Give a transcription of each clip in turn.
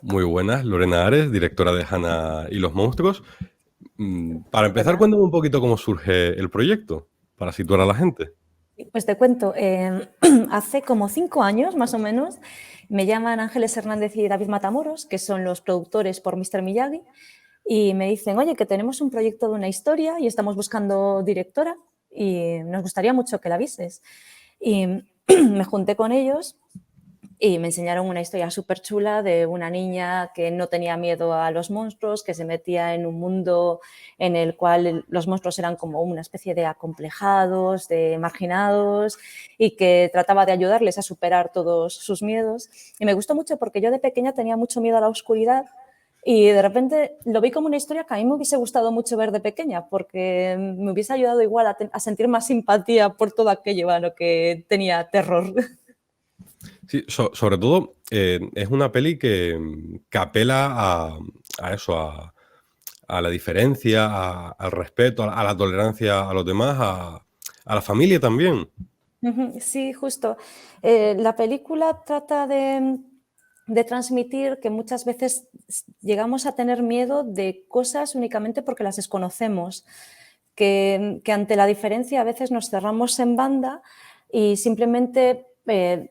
Muy buenas, Lorena Ares, directora de Hannah y los monstruos. Para empezar, Hola. cuéntame un poquito cómo surge el proyecto, para situar a la gente. Pues te cuento, hace como 5 años más o menos me llaman Ángeles Hernández y David Matamoros, que son los productores por Mr. Miyagi, y me dicen, oye, que tenemos un proyecto de una historia y estamos buscando directora y nos gustaría mucho que la vises. Y me junté con ellos y me enseñaron una historia súper chula de una niña que no tenía miedo a los monstruos, que se metía en un mundo en el cual los monstruos eran como una especie de acomplejados, de marginados, y que trataba de ayudarles a superar todos sus miedos. Y me gustó mucho porque yo de pequeña tenía mucho miedo a la oscuridad y de repente lo vi como una historia que a mí me hubiese gustado mucho ver de pequeña, porque me hubiese ayudado igual a sentir más simpatía por todo aquello a lo que tenía terror. Sí, sobre todo, es una peli que apela a eso, a la diferencia, al respeto, a la tolerancia a los demás, a la familia también. Ujú, sí, justo. La película trata de transmitir que muchas veces llegamos a tener miedo de cosas únicamente porque las desconocemos, que ante la diferencia a veces nos cerramos en banda y simplemente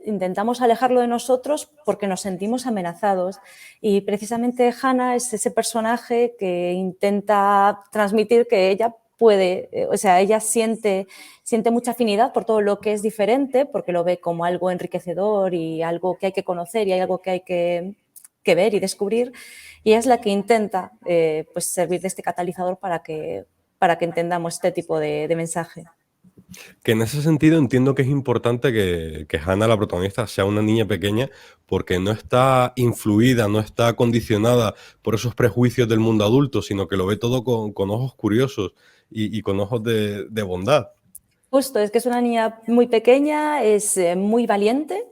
intentamos alejarlo de nosotros porque nos sentimos amenazados. Y precisamente Hannah es ese personaje que intenta transmitir que ella puede, o sea, ella siente mucha afinidad por todo lo que es diferente, porque lo ve como algo enriquecedor y algo que hay que conocer y hay algo que hay que ver y descubrir, y es la que intenta pues servir de este catalizador para que entendamos este tipo de mensaje. Que en ese sentido entiendo que es importante que Hannah, la protagonista, sea una niña pequeña porque no está influida, no está condicionada por esos prejuicios del mundo adulto, sino que lo ve todo con ojos curiosos y con ojos de bondad. Justo, es que es una niña muy pequeña, es muy valiente,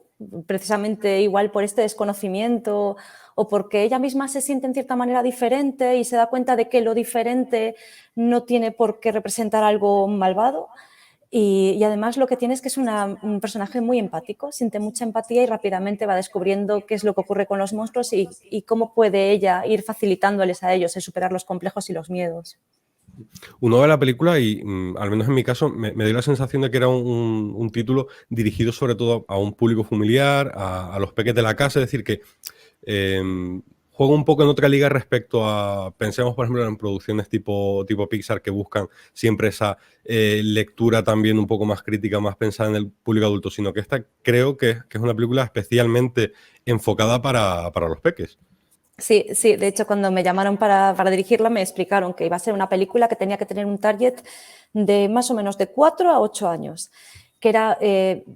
precisamente igual por este desconocimiento o porque ella misma se siente en cierta manera diferente y se da cuenta de que lo diferente no tiene por qué representar algo malvado. Y además lo que tiene es que es un personaje muy empático, siente mucha empatía y rápidamente va descubriendo qué es lo que ocurre con los monstruos y cómo puede ella ir facilitándoles a ellos el superar los complejos y los miedos. Uno ve la película y, al menos en mi caso, me dio la sensación de que era un título dirigido sobre todo a un público familiar, a los peques de la casa, es decir, que em, juega un poco en otra liga respecto a, pensemos por ejemplo en producciones tipo Pixar que buscan siempre esa lectura también un poco más crítica, más pensada en el público adulto, sino que esta creo que es una película especialmente enfocada para los peques. Sí, sí, de hecho cuando me llamaron para dirigirla me explicaron que iba a ser una película que tenía que tener un target de más o menos de 4 a 8 años, que era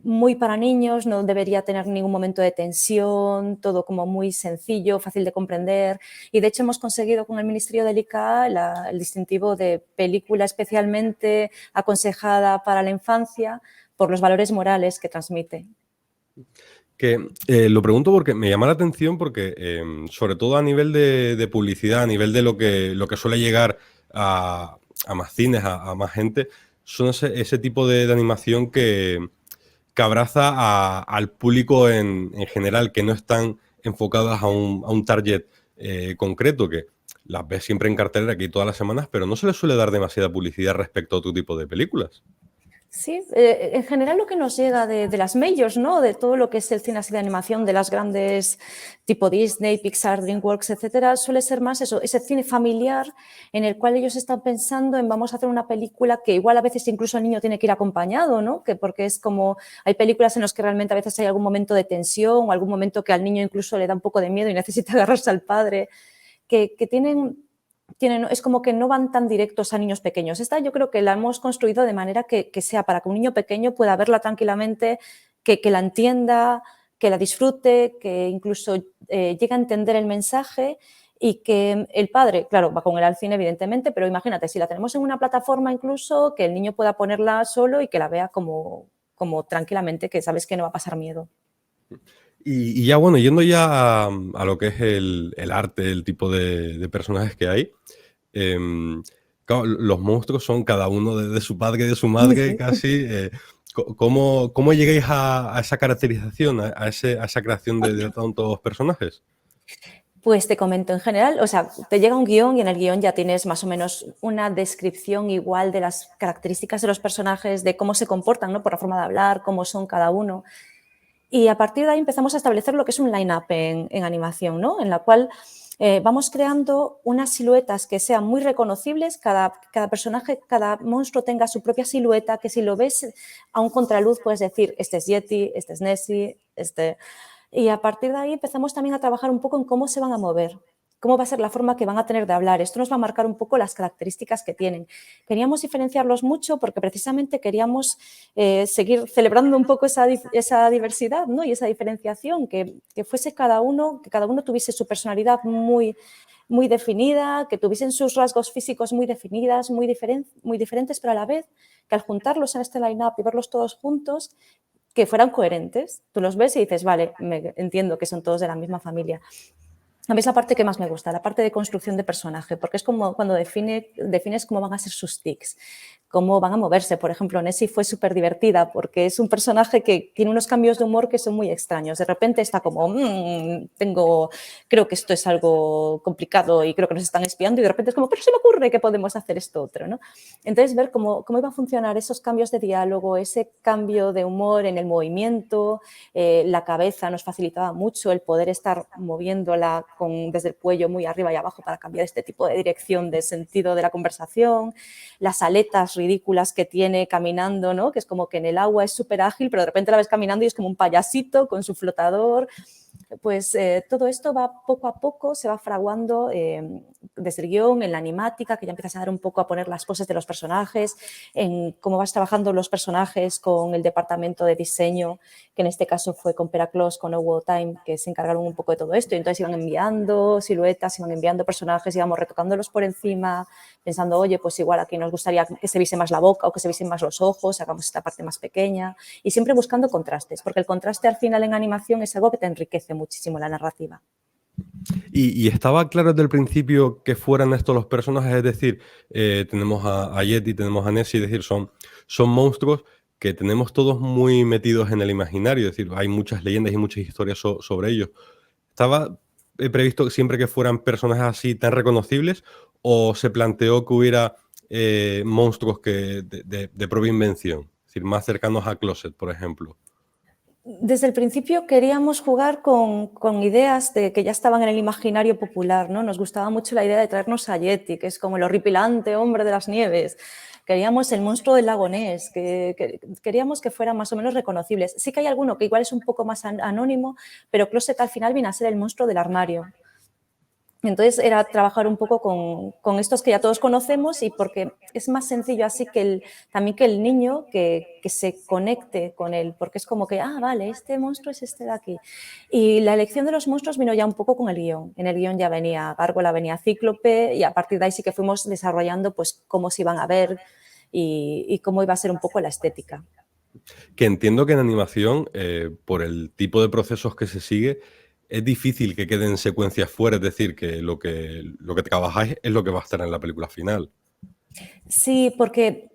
muy para niños, no debería tener ningún momento de tensión, todo como muy sencillo, fácil de comprender, y de hecho hemos conseguido con el Ministerio del ICA el distintivo de película especialmente aconsejada para la infancia por los valores morales que transmite. Que lo pregunto porque me llama la atención porque, sobre todo a nivel de publicidad, a nivel de lo que suele llegar a más cines, a más gente, son ese tipo de animación que abraza al público en general, que no están enfocadas a un target concreto, que las ves siempre en cartelera aquí todas las semanas, pero no se les suele dar demasiada publicidad respecto a otro tipo de películas. Sí, en general lo que nos llega de las majors, ¿no? De todo lo que es el cine así de animación, de las grandes tipo Disney, Pixar, DreamWorks, etcétera, suele ser más eso, ese cine familiar en el cual ellos están pensando en vamos a hacer una película que igual a veces incluso el niño tiene que ir acompañado, ¿no? Que porque es como, hay películas en las que realmente a veces hay algún momento de tensión o algún momento que al niño incluso le da un poco de miedo y necesita agarrarse al padre, que tienen, es como que no van tan directos a niños pequeños. Esta yo creo que la hemos construido de manera que sea para que un niño pequeño pueda verla tranquilamente, que la entienda, que la disfrute, que incluso llegue a entender el mensaje y que el padre, claro, va con él al cine evidentemente, pero imagínate, si la tenemos en una plataforma incluso, que el niño pueda ponerla solo y que la vea como tranquilamente, que sabes que no va a pasar miedo. Y ya bueno, yendo ya a lo que es el arte, el tipo de personajes que hay, claro, los monstruos son cada uno de su padre y de su madre Sí. casi. ¿Cómo llegáis a esa caracterización, a esa creación de tantos personajes? Pues te comento, en general, o sea, te llega un guión y en el guión ya tienes más o menos una descripción igual de las características de los personajes, de cómo se comportan, ¿no? Por la forma de hablar, cómo son cada uno. Y a partir de ahí empezamos a establecer lo que es un line-up en animación, ¿no? En la cual vamos creando unas siluetas que sean muy reconocibles, cada personaje, cada monstruo tenga su propia silueta, que si lo ves a un contraluz puedes decir, este es Yeti, este es Nessie, este... Y a partir de ahí empezamos también a trabajar un poco en cómo se van a mover, cómo va a ser la forma que van a tener de hablar. Esto nos va a marcar un poco las características que tienen. Queríamos diferenciarlos mucho porque precisamente queríamos seguir celebrando un poco esa diversidad, ¿no? Y esa diferenciación, que fuese cada uno, que cada uno tuviese su personalidad muy, muy definida, que tuviesen sus rasgos físicos muy definidas, muy diferentes, pero a la vez que al juntarlos en este line-up y verlos todos juntos, que fueran coherentes. Tú los ves y dices, vale, entiendo que son todos de la misma familia. A mí es la parte que más me gusta, la parte de construcción de personaje, porque es como cuando defines cómo van a ser sus tics, cómo van a moverse. Por ejemplo, Nessie fue súper divertida porque es un personaje que tiene unos cambios de humor que son muy extraños. De repente está como, creo que esto es algo complicado y creo que nos están espiando, y de repente es como, pero se me ocurre que podemos hacer esto otro, ¿no? Entonces, ver cómo iba a funcionar esos cambios de diálogo, ese cambio de humor en el movimiento, la cabeza nos facilitaba mucho el poder estar moviéndola desde el cuello muy arriba y abajo para cambiar este tipo de dirección de sentido de la conversación, las aletas ridículas que tiene caminando, ¿no? Que es como que en el agua es súper ágil, pero de repente la ves caminando y es como un payasito con su flotador. Pues todo esto va poco a poco, se va fraguando desde el guión, en la animática, que ya empiezas a dar un poco a poner las poses de los personajes, en cómo vas trabajando los personajes con el departamento de diseño, que en este caso fue con Peraclos, con Owo Time, que se encargaron un poco de todo esto. Y entonces iban enviando siluetas, iban enviando personajes, íbamos retocándolos por encima, pensando, oye, pues igual aquí nos gustaría que se viese más la boca o que se viesen más los ojos, hagamos esta parte más pequeña, y siempre buscando contrastes, porque el contraste al final en animación es algo que te enriquece muchísimo la narrativa. Y estaba claro desde el principio que fueran estos los personajes, es decir, tenemos a Yeti, tenemos a Nessie, es decir, son monstruos que tenemos todos muy metidos en el imaginario, es decir, hay muchas leyendas y muchas historias sobre ellos. ¿Estaba previsto siempre que fueran personajes así tan reconocibles o se planteó que hubiera monstruos de propia invención? Es decir, más cercanos a Closet, por ejemplo. Desde el principio queríamos jugar con ideas que ya estaban en el imaginario popular, ¿no? Nos gustaba mucho la idea de traernos a Yeti, que es como el horripilante hombre de las nieves. Queríamos el monstruo del lago Ness, queríamos que fueran más o menos reconocibles. Sí que hay alguno que igual es un poco más anónimo, pero Closet al final viene a ser el monstruo del armario. Entonces era trabajar un poco con estos que ya todos conocemos, y porque es más sencillo así también que el niño que se conecte con él, porque es como que, vale, este monstruo es este de aquí. Y la elección de los monstruos vino ya un poco con el guión. En el guión ya venía Gárgola, venía Cíclope, y a partir de ahí sí que fuimos desarrollando pues cómo se iban a ver y cómo iba a ser un poco la estética. Que entiendo que en animación, por el tipo de procesos que se sigue, es difícil que queden secuencias fuera, es decir, que lo que trabajáis es lo que va a estar en la película final. Sí, porque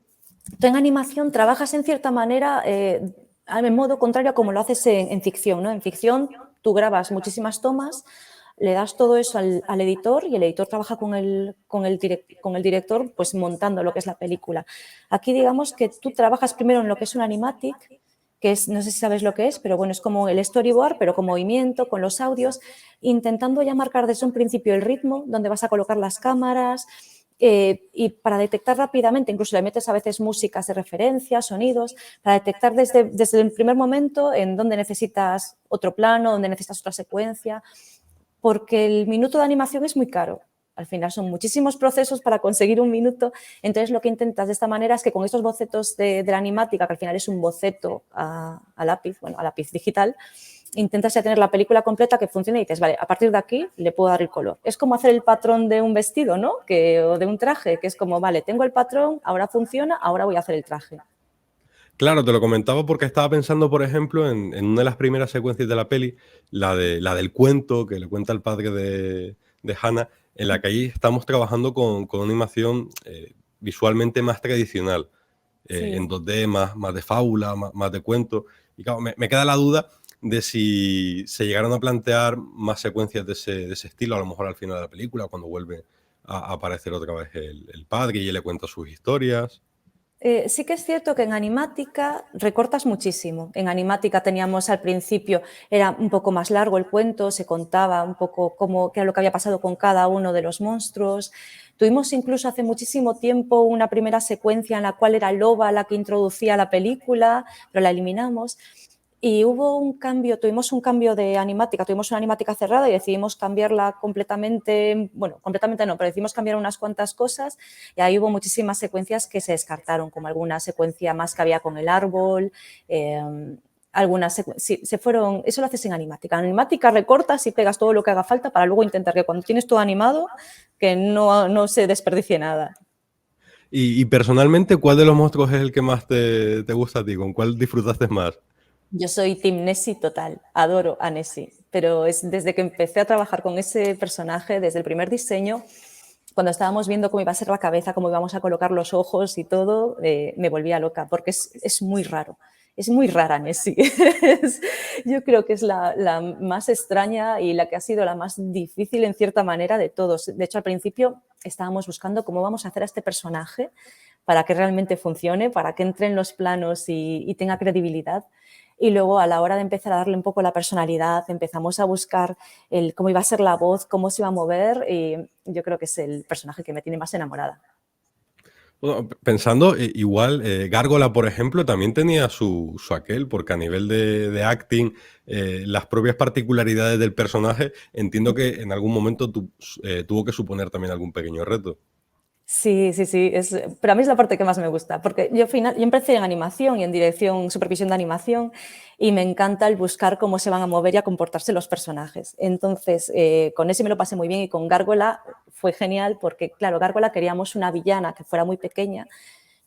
tú en animación trabajas en cierta manera en modo contrario a como lo haces en ficción, ¿no? En ficción tú grabas muchísimas tomas, le das todo eso al editor y el editor trabaja con el director pues montando lo que es la película. Aquí digamos que tú trabajas primero en lo que es un animatic, que es, no sé si sabes lo que es, pero bueno, es como el storyboard, pero con movimiento, con los audios, intentando ya marcar desde un principio el ritmo, donde vas a colocar las cámaras, y para detectar rápidamente, incluso le metes a veces músicas de referencia, sonidos, para detectar desde el primer momento en dónde necesitas otro plano, dónde necesitas otra secuencia, porque el minuto de animación es muy caro. Al final son muchísimos procesos para conseguir un minuto. Entonces lo que intentas de esta manera es que con estos bocetos de la animática, que al final es un boceto a lápiz, bueno, a lápiz digital, intentas ya tener la película completa que funcione y dices, vale, a partir de aquí le puedo dar el color. Es como hacer el patrón de un vestido, ¿no? O de un traje, que es como, vale, tengo el patrón, ahora funciona, ahora voy a hacer el traje. Claro, te lo comentaba porque estaba pensando, por ejemplo, en una de las primeras secuencias de la peli, la del cuento que le cuenta el padre de Hannah, en la que ahí estamos trabajando con una animación visualmente más tradicional, Sí. en 2D, más de fábula, más de cuento. Y claro, me queda la duda de si se llegaron a plantear más secuencias de ese estilo, a lo mejor al final de la película, cuando vuelve a aparecer otra vez el padre y él le cuenta sus historias. Sí que es cierto que en Animática recortas muchísimo. En Animática teníamos al principio, era un poco más largo el cuento, se contaba un poco qué era lo que había pasado con cada uno de los monstruos. Tuvimos incluso hace muchísimo tiempo una primera secuencia en la cual era Loba la que introducía la película, pero la eliminamos. Y hubo un cambio, tuvimos un cambio de animática, tuvimos una animática cerrada y decidimos cambiarla completamente, bueno, completamente no, pero decidimos cambiar unas cuantas cosas y ahí hubo muchísimas secuencias que se descartaron, como alguna secuencia más que había con el árbol, algunas sí, se fueron, eso lo haces en animática. En animática recortas y pegas todo lo que haga falta para luego intentar que cuando tienes todo animado, que no se desperdicie nada. Y personalmente, ¿cuál de los monstruos es el que más te gusta a ti? ¿Con cuál disfrutaste más? Yo soy Team Nessie total, adoro a Nessie, pero es desde que empecé a trabajar con ese personaje, desde el primer diseño, cuando estábamos viendo cómo iba a ser la cabeza, cómo íbamos a colocar los ojos y todo, me volvía loca, porque es muy raro. Es muy rara Nessie. Yo creo que es la más extraña y la que ha sido la más difícil en cierta manera de todos. De hecho, al principio estábamos buscando cómo vamos a hacer a este personaje para que realmente funcione, para que entre en los planos y tenga credibilidad. Y luego, a la hora de empezar a darle un poco la personalidad, empezamos a buscar cómo iba a ser la voz, cómo se iba a mover, y yo creo que es el personaje que me tiene más enamorada. Bueno, pensando, igual, Gárgola, por ejemplo, también tenía su aquel, porque a nivel de acting, las propias particularidades del personaje, entiendo que en algún momento tuvo que suponer también algún pequeño reto. Sí, sí, sí, pero a mí es la parte que más me gusta, porque yo empecé en animación y en dirección, supervisión de animación, y me encanta el buscar cómo se van a mover y a comportarse los personajes. Entonces, con ese me lo pasé muy bien y con Gárgola fue genial porque, claro, Gárgola queríamos una villana que fuera muy pequeña,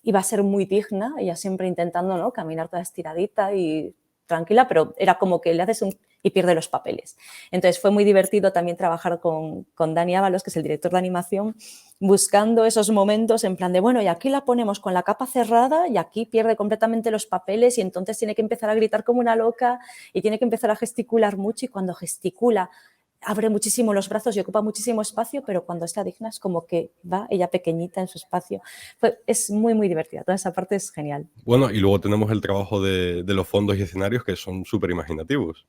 iba a ser muy digna, ella siempre intentando, ¿no?, caminar toda estiradita y tranquila, pero era como que le haces y pierde los papeles. Entonces fue muy divertido también trabajar con Dani Ábalos, que es el director de animación, buscando esos momentos en plan de, bueno, y aquí la ponemos con la capa cerrada y aquí pierde completamente los papeles y entonces tiene que empezar a gritar como una loca y tiene que empezar a gesticular mucho y cuando gesticula abre muchísimo los brazos y ocupa muchísimo espacio, pero cuando está digna es como que va ella pequeñita en su espacio. Es muy, muy divertida, toda esa parte es genial. Bueno, y luego tenemos el trabajo de los fondos y escenarios que son súper imaginativos.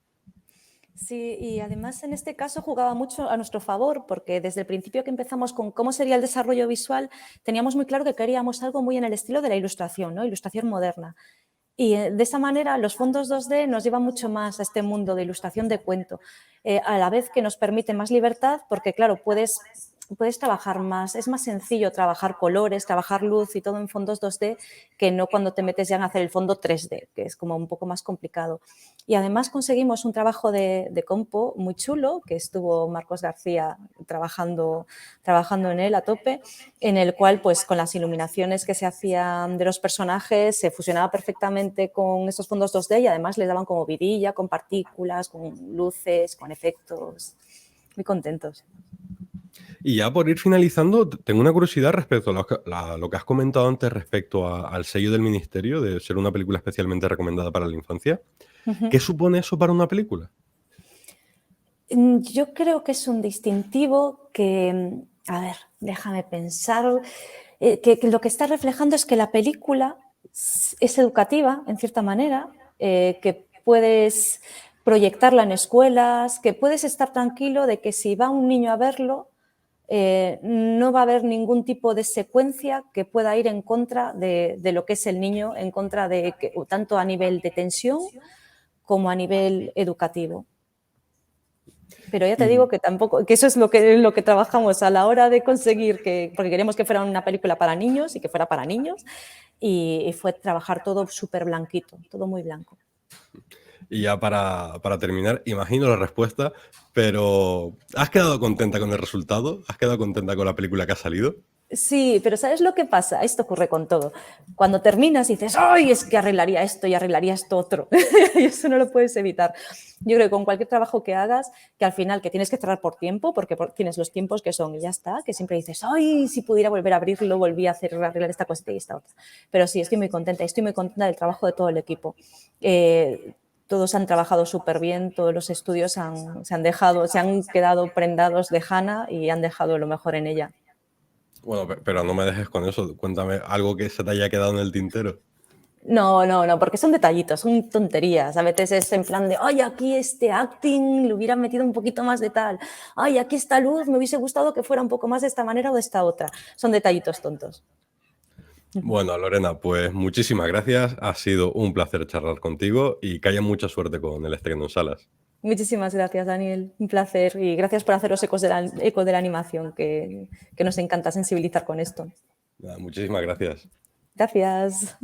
Sí, y además en este caso jugaba mucho a nuestro favor, porque desde el principio que empezamos con cómo sería el desarrollo visual, teníamos muy claro que queríamos algo muy en el estilo de la ilustración, ¿no? Ilustración moderna. Y de esa manera los fondos 2D nos llevan mucho más a este mundo de ilustración de cuento, a la vez que nos permite más libertad, porque claro, puedes trabajar más, es más sencillo trabajar colores, trabajar luz y todo en fondos 2D que no cuando te metes ya en hacer el fondo 3D, que es como un poco más complicado. Y además conseguimos un trabajo de compo muy chulo, que estuvo Marcos García trabajando en él a tope, en el cual pues con las iluminaciones que se hacían de los personajes se fusionaba perfectamente con esos fondos 2D y además les daban como vidilla, con partículas, con luces, con efectos. Muy contentos. Y ya por ir finalizando, tengo una curiosidad respecto a lo que has comentado antes respecto al sello del ministerio, de ser una película especialmente recomendada para la infancia. ¿Qué supone eso para una película? Yo creo que es un distintivo que, a ver, déjame pensar, que lo que está reflejando es que la película es educativa, en cierta manera, que puedes proyectarla en escuelas, que puedes estar tranquilo de que si va un niño a verlo, no va a haber ningún tipo de secuencia que pueda ir en contra de lo que es el niño, en contra de tanto a nivel de tensión como a nivel educativo. Pero ya te digo Y, que tampoco, que eso es lo que trabajamos a la hora de conseguir porque queremos que fuera una película para niños y que fuera para niños, y fue trabajar todo súper blanquito, todo muy blanco. y ya para terminar, imagino la respuesta, pero ¿has quedado contenta con el resultado? ¿Has quedado contenta con la película que ha salido? Sí, pero ¿sabes lo que pasa? Esto ocurre con todo. Cuando terminas y dices, ¡ay, es que arreglaría esto y arreglaría esto otro! Y eso no lo puedes evitar. Yo creo que con cualquier trabajo que hagas, que al final que tienes que cerrar por tiempo, porque tienes los tiempos que son y ya está, que siempre dices, ¡ay, si pudiera volver a abrirlo, volví a arreglar esta cosita y esta otra! Pero sí, estoy muy contenta del trabajo de todo el equipo. todos han trabajado súper bien, todos los estudios se han quedado prendados de Hannah y han dejado lo mejor en ella. Bueno, pero no me dejes con eso. Cuéntame algo que se te haya quedado en el tintero. No, no, no, porque son detallitos, son tonterías. A veces es en plan de, ay, aquí este acting le hubieran metido un poquito más de tal. Ay, aquí esta luz, me hubiese gustado que fuera un poco más de esta manera o de esta otra. Son detallitos tontos. Bueno, Lorena, pues muchísimas gracias. Ha sido un placer charlar contigo y que haya mucha suerte con el estreno en salas. Muchísimas gracias, Daniel. Un placer y gracias por hacer los eco de la animación, que nos encanta sensibilizar con esto. Nada, muchísimas gracias. Gracias.